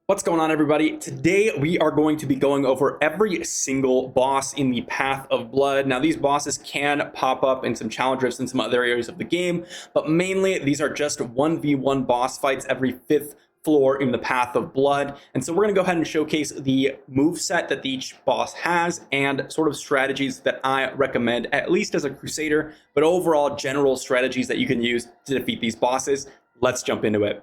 What's going on, everybody? Today we are going to be going over every single boss in the Path of Blood. Now, these bosses can pop up in some challenge rifts and some other areas of the game, but mainly these are just 1v1 boss fights every 5th floor in the Path of Blood. And so we're going to go ahead and showcase the move set that each boss has and sort of strategies that I recommend, at least as a Crusader, but overall general strategies that you can use to defeat these bosses. Let's jump into it.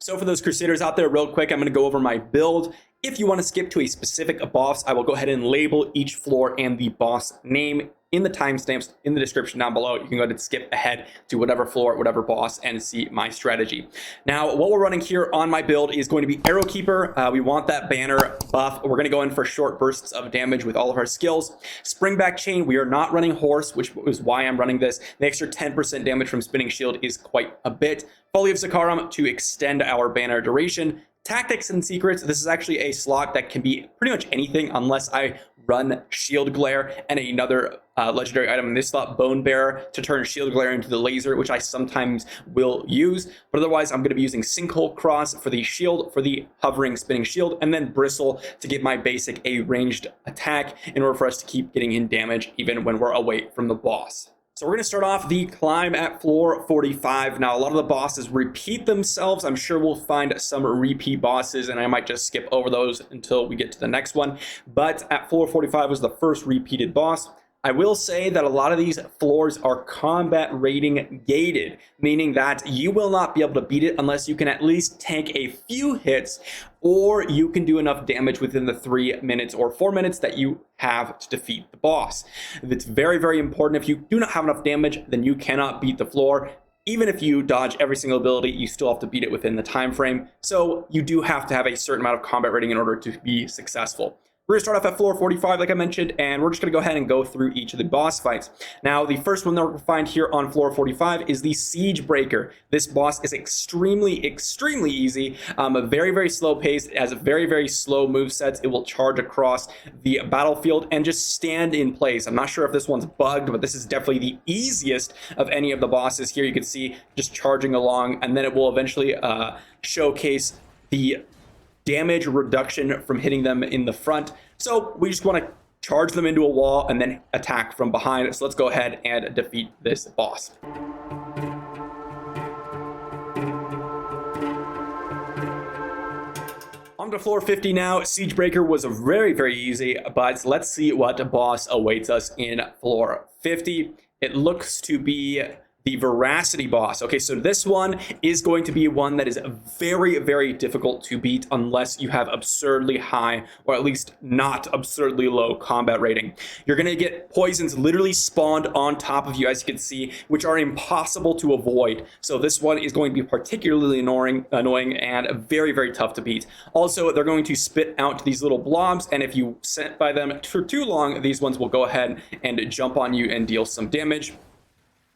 So for those Crusaders out there, real quick, I'm going to go over my build. If you want to skip to a specific boss, I will go ahead and label each floor and the boss name in the timestamps in the description down below. You can go ahead and skip ahead to whatever floor, whatever boss, and see my strategy. Now, what we're running here on my build is going to be Arrow Keeper. We want that banner buff. We're going to go in for short bursts of damage with all of our skills. Springback Chain, we are not running Horse, which is why I'm running this. The extra 10% damage from Spinning Shield is quite a bit. Folly of Zakaram to extend our banner duration. Tactics and Secrets, this is actually a slot that can be pretty much anything unless I run Shield Glare and another legendary item in this slot, Bone Bearer, to turn Shield Glare into the laser, which I sometimes will use. But otherwise, I'm going to be using Sinkhole Cross for the shield, for the hovering spinning shield, and then Bristle to give my basic a ranged attack in order for us to keep getting in damage even when we're away from the boss. So we're going to start off the climb at floor 45. Now, a lot of the bosses repeat themselves. I'm sure we'll find some repeat bosses, and I might just skip over those until we get to the next one. But at floor 45 was the first repeated boss. I will say that a lot of these floors are combat rating gated, meaning that you will not be able to beat it unless you can at least tank a few hits, or you can do enough damage within the 3 minutes or 4 minutes that you have to defeat the boss. It's very, very important. If you do not have enough damage, then you cannot beat the floor. Even if you dodge every single ability, you still have to beat it within the time frame. So you do have to have a certain amount of combat rating in order to be successful. We're going to start off at floor 45, like I mentioned, and we're just going to go ahead and go through each of the boss fights. Now, the first one that we'll find here on floor 45 is the Siegebreaker. This boss is extremely easy, very, very slow pace. It has very, very slow move sets. It will charge across the battlefield and just stand in place. I'm not sure if this one's bugged, but this is definitely the easiest of any of the bosses here. You can see just charging along, and then it will eventually showcase the damage reduction from hitting them in the front. So we just want to charge them into a wall and then attack from behind. So let's go ahead and defeat this boss. On to floor 50 now. Siegebreaker was very, very easy, but let's see what boss awaits us in floor 50. It looks to be the Voracity boss. Okay, so this one is going to be one that is very, very difficult to beat unless you have absurdly high, or at least not absurdly low combat rating. You're going to get poisons literally spawned on top of you, as you can see, which are impossible to avoid. So this one is going to be particularly annoying and very, very tough to beat. Also, they're going to spit out these little blobs, and if you sit by them for too long, these ones will go ahead and jump on you and deal some damage.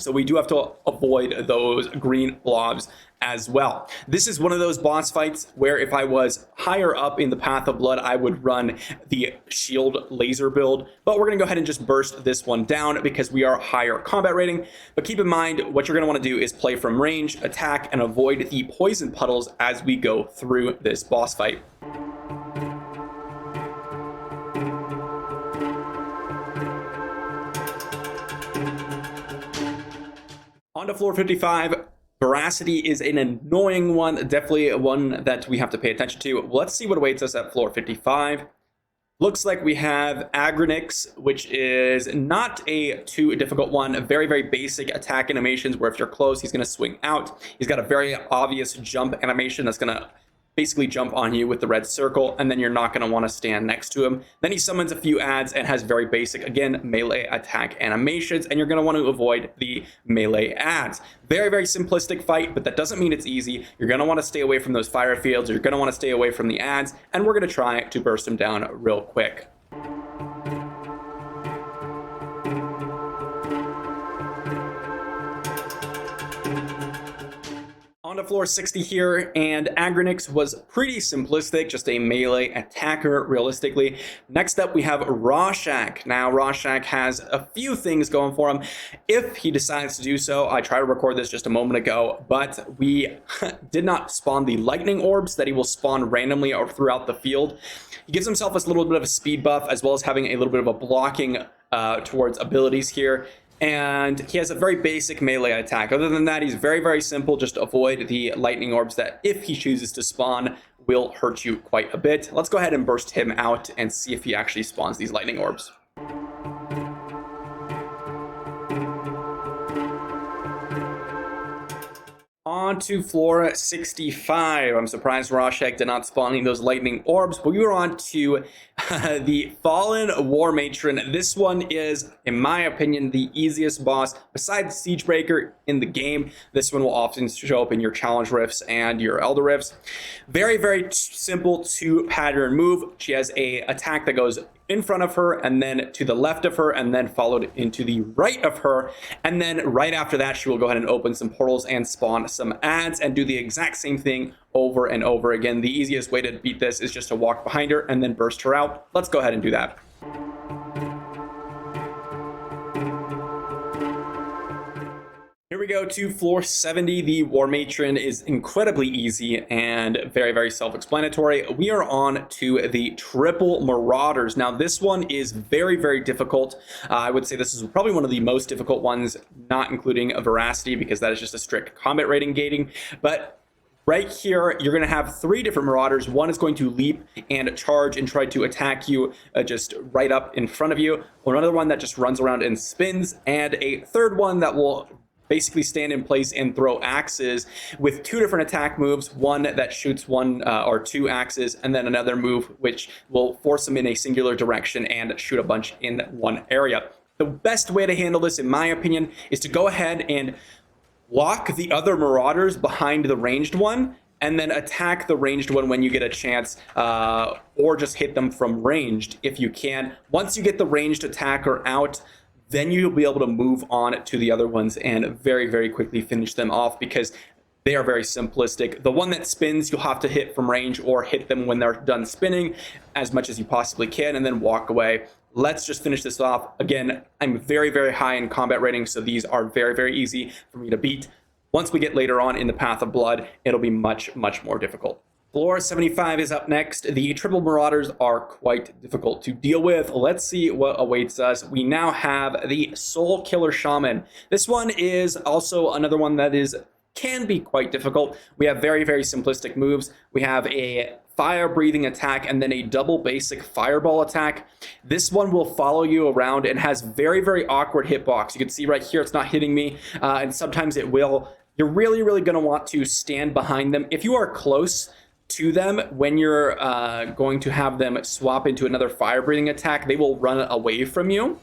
So we do have to avoid those green blobs as well. This is one of those boss fights where if I was higher up in the Path of Blood, I would run the shield laser build, but we're going to go ahead and just burst this one down because we are higher combat rating. But keep in mind, what you're going to want to do is play from range, attack, and avoid the poison puddles as we go through this boss fight. On to floor 55, Voracity is an annoying one, definitely one that we have to pay attention to. Let's see what awaits us at floor 55. Looks like we have Agronix, which is not a too difficult one. Very, very basic attack animations where if you're close, he's going to swing out. He's got a very obvious jump animation that's going to basically jump on you with the red circle, and then you're not going to want to stand next to him. Then he summons a few adds and has very basic, again, melee attack animations, and you're going to want to avoid the melee adds. Very, very simplistic fight, but that doesn't mean it's easy. You're going to want to stay away from those fire fields. You're going to want to stay away from the adds, and we're going to try to burst him down real quick. On On to floor 60 here, and Agronix was pretty simplistic, just a melee attacker, realistically. Next up, we have Roshak. Now, Roshak has a few things going for him, if he decides to do so. I tried to record this just a moment ago, but we did not spawn the lightning orbs that he will spawn randomly or throughout the field. He gives himself a little bit of a speed buff, as well as having a little bit of a blocking towards abilities here. And he has a very basic melee attack. Other than that, he's very, very simple. Just avoid the lightning orbs that, if he chooses to spawn, will hurt you quite a bit. Let's go ahead and burst him out and see if he actually spawns these lightning orbs. On to floor 65. I'm surprised Roshak did not spawn any of those lightning orbs, but we were on to the Fallen War Matron. This one is, in my opinion, the easiest boss besides Siegebreaker in the game. This one will often show up in your challenge rifts and your elder rifts. Very, very simple two-pattern move. She has a attack that goes in front of her, and then to the left of her, and then followed into the right of her. And then right after that, she will go ahead and open some portals and spawn some adds and do the exact same thing over and over again. The easiest way to beat this is just to walk behind her and then burst her out. Let's go ahead and do that. Here we go to floor 70. The War Matron is incredibly easy and very, very self-explanatory. We are on to the Triple Marauders. Now, this one is very, very difficult. I would say this is probably one of the most difficult ones, not including a Voracity, because that is just a strict combat rating gating. But right here, you're going to have three different Marauders. One is going to leap and charge and try to attack you just right up in front of you. Or another one that just runs around and spins. And a third one that will basically stand in place and throw axes with two different attack moves, one that shoots one or two axes, and then another move which will force them in a singular direction and shoot a bunch in one area. The best way to handle this, in my opinion, is to go ahead and lock the other Marauders behind the ranged one, and then attack the ranged one when you get a chance, or just hit them from ranged if you can. Once you get the ranged attacker out, then you'll be able to move on to the other ones and very, very quickly finish them off, because they are very simplistic. The one that spins, you'll have to hit from range or hit them when they're done spinning as much as you possibly can, and then walk away. Let's just finish this off. Again, I'm very, very high in combat rating, so these are very, very easy for me to beat. Once we get later on in the Path of Blood, it'll be much, much more difficult. Floor 75 is up next. The Triple Marauders are quite difficult to deal with. Let's see what awaits us. We now have the Soul Killer Shaman. This one is also another one that can be quite difficult. We have very, very simplistic moves. We have a fire breathing attack and then a double basic fireball attack. This one will follow you around and has very, very awkward hitbox. You can see right here, it's not hitting me, and sometimes it will. You're really, really going to want to stand behind them. If you are close to them when you're going to have them swap into another fire breathing attack, they will run away from you.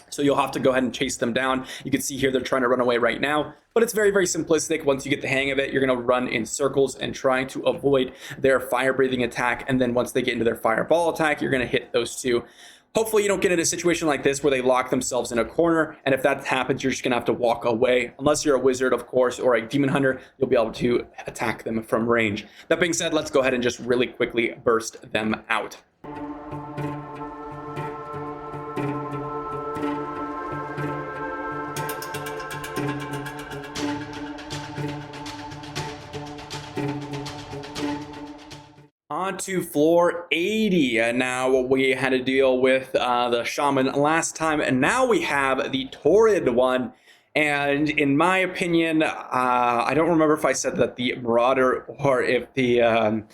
So you'll have to go ahead and chase them down. You can see here they're trying to run away right now, but it's very, very simplistic. Once you get the hang of it, you're going to run in circles and trying to avoid their fire breathing attack. And then once they get into their fireball attack, you're going to hit those two. Hopefully you don't get in a situation like this where they lock themselves in a corner, and if that happens, you're just going to have to walk away. Unless you're a wizard, of course, or a demon hunter, you'll be able to attack them from range. That being said, let's go ahead and just really quickly burst them out. On to floor 80. And now we had to deal with the Shaman last time, and now we have the Torrid One. And in my opinion, I don't remember if I said that the Marauder or if the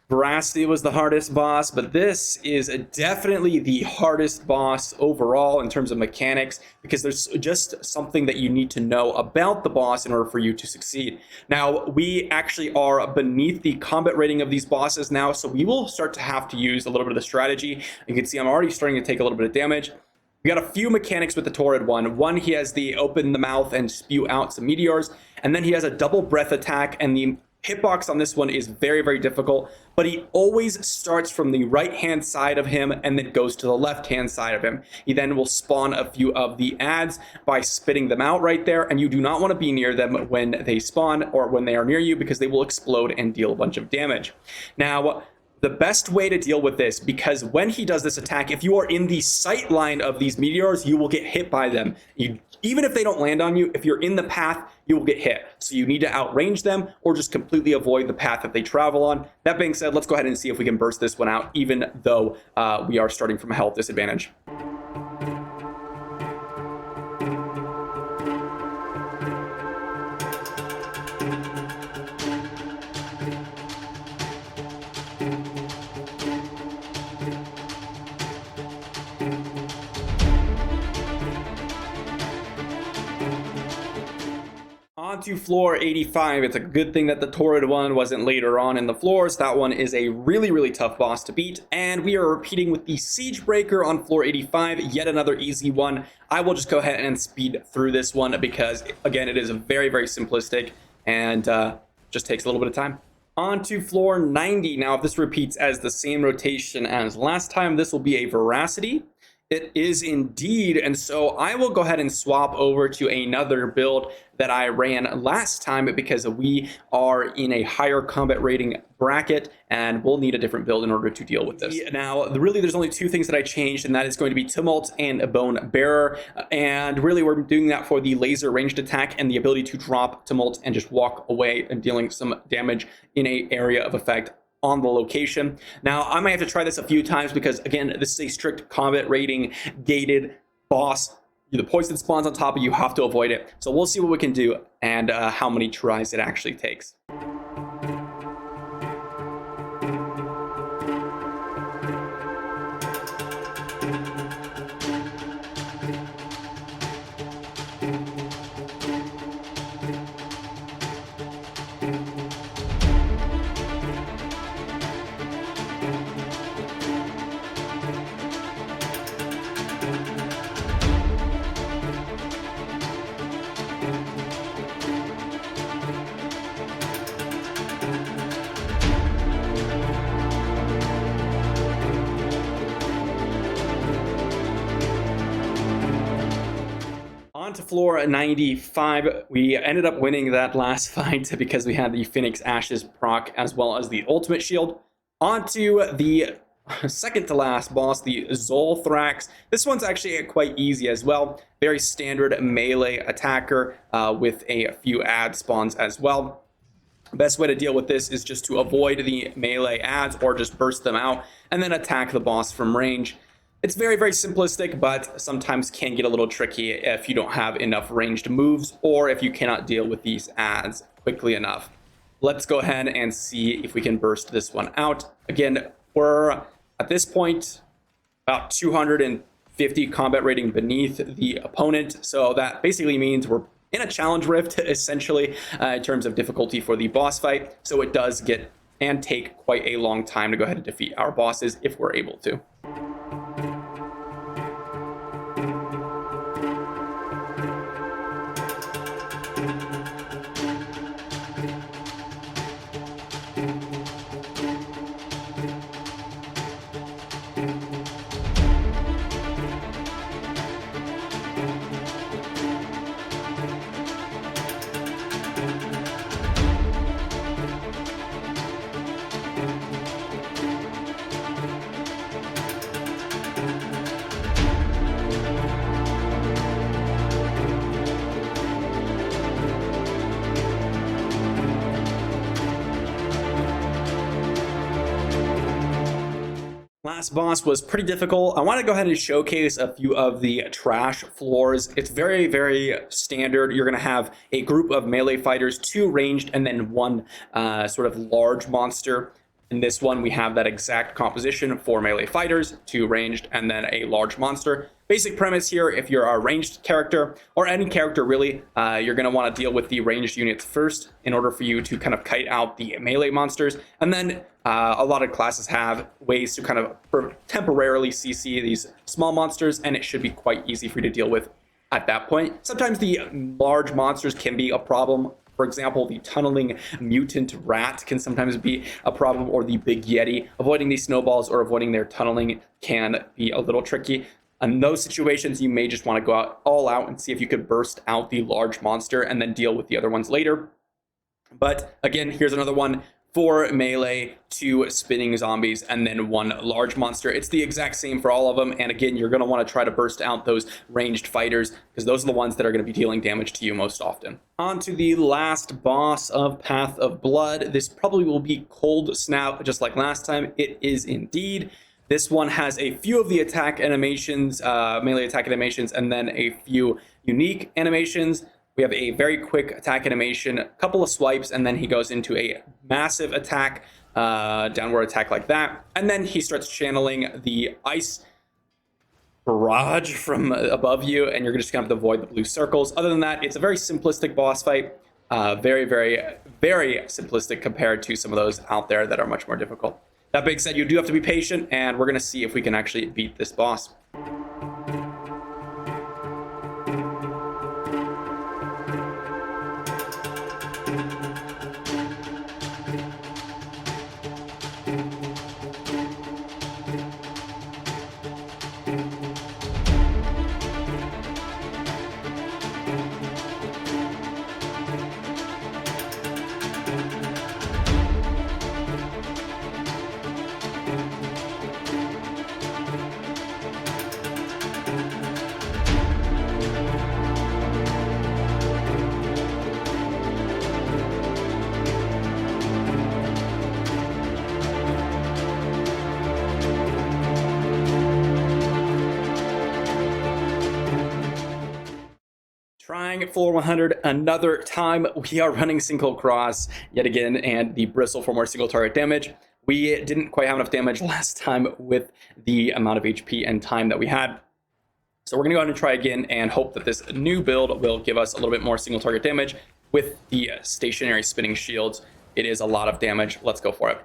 Voracity was the hardest boss, but this is definitely the hardest boss overall in terms of mechanics, because there's just something that you need to know about the boss in order for you to succeed. Now, we actually are beneath the combat rating of these bosses now, so we will start to have to use a little bit of the strategy. You can see I'm already starting to take a little bit of damage. We got a few mechanics with the Torrid One. One, he has the open the mouth and spew out some meteors, and then he has a double breath attack, and the hitbox on this one is very, very difficult, but he always starts from the right-hand side of him and then goes to the left-hand side of him. He then will spawn a few of the ads by spitting them out right there, and you do not want to be near them when they spawn or when they are near you because they will explode and deal a bunch of damage. Now, the best way to deal with this, because when he does this attack, if you are in the sight line of these meteors, you will get hit by them. Even if they don't land on you, if you're in the path, you will get hit. So you need to outrange them or just completely avoid the path that they travel on. That being said, let's go ahead and see if we can burst this one out, even though we are starting from a health disadvantage. On to floor 85. It's a good thing that the Torrid One wasn't later on in the floors. That one is a really, really tough boss to beat. And we are repeating with the Siegebreaker on floor 85, yet another easy one. I will just go ahead and speed through this one because, again, it is very, very simplistic and just takes a little bit of time. On to floor 90. Now, if this repeats as the same rotation as last time, this will be a Voracity. It is indeed, and so I will go ahead and swap over to another build that I ran last time because we are in a higher combat rating bracket and we'll need a different build in order to deal with this. Now, really, there's only two things that I changed, and that is going to be Tumult and a Bone Bearer, and really we're doing that for the laser ranged attack and the ability to drop Tumult and just walk away and dealing some damage in an area of effect on the location. Now, I might have to try this a few times because, again, this is a strict combat rating gated boss. The poison spawns on top of you, have to avoid it. So we'll see what we can do and how many tries it actually takes. On to floor 95, we ended up winning that last fight because we had the Phoenix Ashes proc as well as the ultimate shield. On to the second to last boss, the Zolthrax. This one's actually quite easy as well. Very standard melee attacker with a few ad spawns as well. Best way to deal with this is just to avoid the melee ads or just burst them out and then attack the boss from range. It's very, very simplistic, but sometimes can get a little tricky if you don't have enough ranged moves or if you cannot deal with these ads quickly enough. Let's go ahead and see if we can burst this one out. Again, we're at this point about 250 combat rating beneath the opponent, so that basically means we're in a challenge rift, essentially, in terms of difficulty for the boss fight. So it does get and take quite a long time to go ahead and defeat our bosses if we're able to. Last boss was pretty difficult. I want to go ahead and showcase a few of the trash floors. It's very, very standard. You're going to have a group of melee fighters, 2 ranged, and then 1 sort of large monster. In this one, we have that exact composition: 4 melee fighters, 2 ranged, and then a large monster. Basic premise here: if you're a ranged character, or any character really, you're going to want to deal with the ranged units first in order for you to kind of kite out the melee monsters. And then a lot of classes have ways to kind of temporarily CC these small monsters, and it should be quite easy for you to deal with at that point. Sometimes the large monsters can be a problem For example, the tunneling mutant rat can sometimes be a problem, or the big yeti. Avoiding these snowballs or avoiding their tunneling can be a little tricky. In those situations, you may just want to go out all out and see if you could burst out the large monster and then deal with the other ones later. But again, here's another one: 4 melee, 2 spinning zombies, and then 1 large monster. It's the exact same for all of them. And again, you're going to want to try to burst out those ranged fighters, because those are the ones that are going to be dealing damage to you most often. On to the last boss of Path of Blood. This probably will be Coldsnap, just like last time. It is indeed. This one has a few of the attack animations, melee attack animations, and then a few unique animations. We have a very quick attack animation, a couple of swipes, and then he goes into a massive attack, downward attack like that. And then he starts channeling the ice barrage from above you, and you're just going to have to avoid the blue circles. Other than that, it's a very simplistic boss fight. Very, very, very simplistic compared to some of those out there that are much more difficult. That being said, you do have to be patient, and we're going to see if we can actually beat this boss. Trying floor 100 another time. We are running single cross yet again, and the bristle for more single target damage. We didn't quite have enough damage last time with the amount of HP and time that we had. So we're going to go ahead and try again and hope that this new build will give us a little bit more single target damage with the stationary spinning shields. It is a lot of damage. Let's go for it.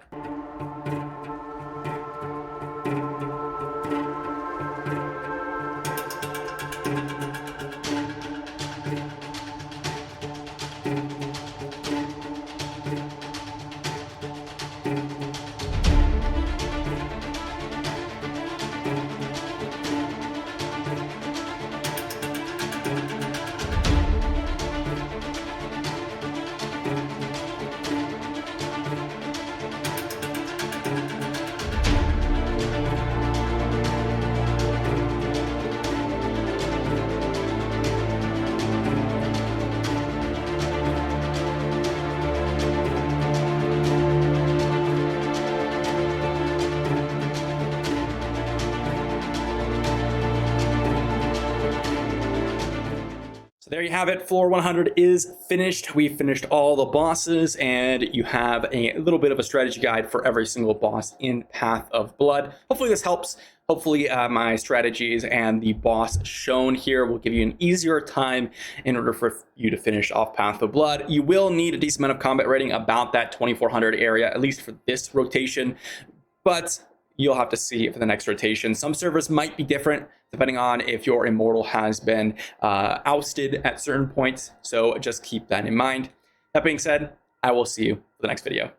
So there you have it. Floor 100 is finished. We finished all the bosses, and you have a little bit of a strategy guide for every single boss in Path of Blood. Hopefully this helps. Hopefully my strategies and the boss shown here will give you an easier time in order for you to finish off Path of Blood. You will need a decent amount of combat rating, about that 2400 area, at least for this rotation, but you'll have to see for the next rotation. Some servers might be different depending on if your Immortal has been ousted at certain points, so just keep that in mind. That being said, I will see you for the next video.